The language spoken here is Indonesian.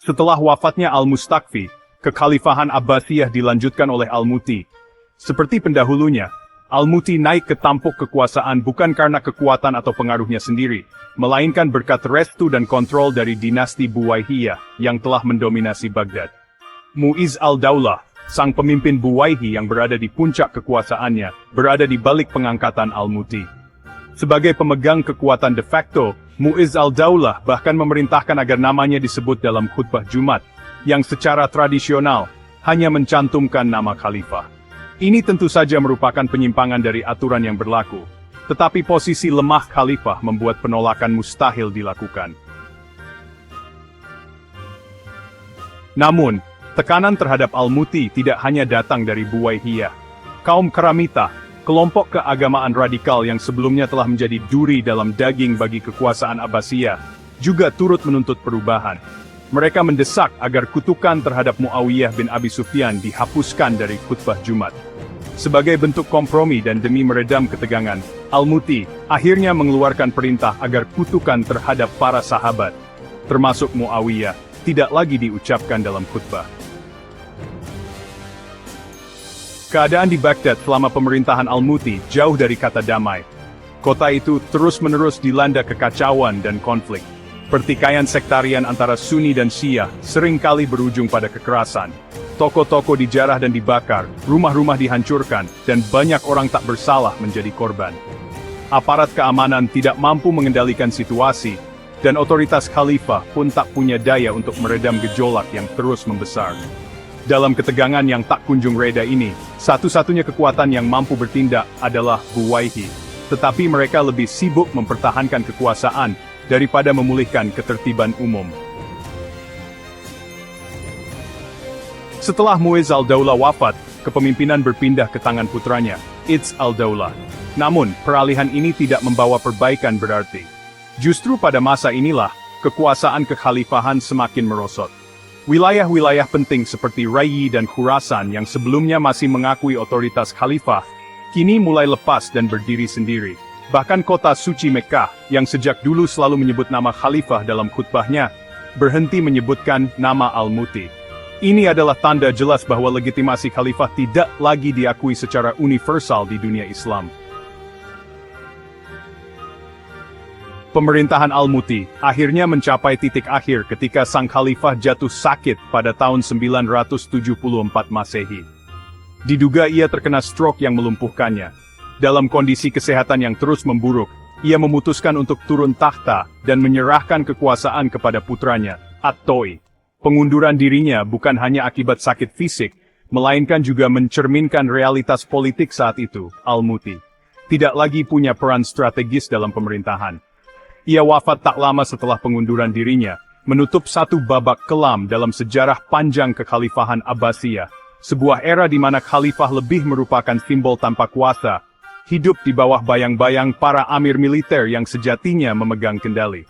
Setelah wafatnya Al-Mustakfi, kekhalifahan Abbasiyah dilanjutkan oleh Al-Muti. Seperti pendahulunya, Al-Muti naik ke tampuk kekuasaan bukan karena kekuatan atau pengaruhnya sendiri, melainkan berkat restu dan kontrol dari dinasti Buwaihiyah yang telah mendominasi Baghdad. Mu'izz al-Daulah, sang pemimpin Buwaihi yang berada di puncak kekuasaannya, berada di balik pengangkatan Al-Muti. Sebagai pemegang kekuatan de facto, Mu'izz al-Daulah bahkan memerintahkan agar namanya disebut dalam khutbah Jumat, yang secara tradisional hanya mencantumkan nama khalifah. Ini tentu saja merupakan penyimpangan dari aturan yang berlaku, tetapi posisi lemah khalifah membuat penolakan mustahil dilakukan. Namun, tekanan terhadap Al-Muti tidak hanya datang dari Buwaihiyah. Kaum Karamita, kelompok keagamaan radikal yang sebelumnya telah menjadi duri dalam daging bagi kekuasaan Abbasiyah, juga turut menuntut perubahan. Mereka mendesak agar kutukan terhadap Muawiyah bin Abi Sufyan dihapuskan dari khutbah Jumat. Sebagai bentuk kompromi dan demi meredam ketegangan, Al-Muti akhirnya mengeluarkan perintah agar kutukan terhadap para sahabat, termasuk Muawiyah, tidak lagi diucapkan dalam khutbah. Keadaan di Baghdad selama pemerintahan Al-Muti jauh dari kata damai. Kota itu terus-menerus dilanda kekacauan dan konflik. Pertikaian sektarian antara Sunni dan Syiah seringkali berujung pada kekerasan. Toko-toko dijarah dan dibakar, rumah-rumah dihancurkan, dan banyak orang tak bersalah menjadi korban. Aparat keamanan tidak mampu mengendalikan situasi, dan otoritas khalifah pun tak punya daya untuk meredam gejolak yang terus membesar. Dalam ketegangan yang tak kunjung reda ini, satu-satunya kekuatan yang mampu bertindak adalah Buwaihi. Tetapi mereka lebih sibuk mempertahankan kekuasaan daripada memulihkan ketertiban umum. Setelah Mu'izz al-Daulah wafat, kepemimpinan berpindah ke tangan putranya, Izz al-Daulah. Namun, peralihan ini tidak membawa perbaikan berarti. Justru pada masa inilah, kekuasaan kekhalifahan semakin merosot. Wilayah-wilayah penting seperti Rayyi dan Khurasan yang sebelumnya masih mengakui otoritas khalifah, kini mulai lepas dan berdiri sendiri. Bahkan kota suci Mekkah, yang sejak dulu selalu menyebut nama khalifah dalam khutbahnya, berhenti menyebutkan nama Al-Muti. Ini adalah tanda jelas bahwa legitimasi khalifah tidak lagi diakui secara universal di dunia Islam. Pemerintahan Al-Muti akhirnya mencapai titik akhir ketika sang khalifah jatuh sakit pada tahun 974 Masehi. Diduga ia terkena stroke yang melumpuhkannya. Dalam kondisi kesehatan yang terus memburuk, ia memutuskan untuk turun takhta dan menyerahkan kekuasaan kepada putranya, At-Toi. Pengunduran dirinya bukan hanya akibat sakit fisik, melainkan juga mencerminkan realitas politik saat itu. Al-Muti tidak lagi punya peran strategis dalam pemerintahan. Ia wafat tak lama setelah pengunduran dirinya, menutup satu babak kelam dalam sejarah panjang kekhalifahan Abbasiyah, sebuah era di mana khalifah lebih merupakan simbol tanpa kuasa, hidup di bawah bayang-bayang para amir militer yang sejatinya memegang kendali.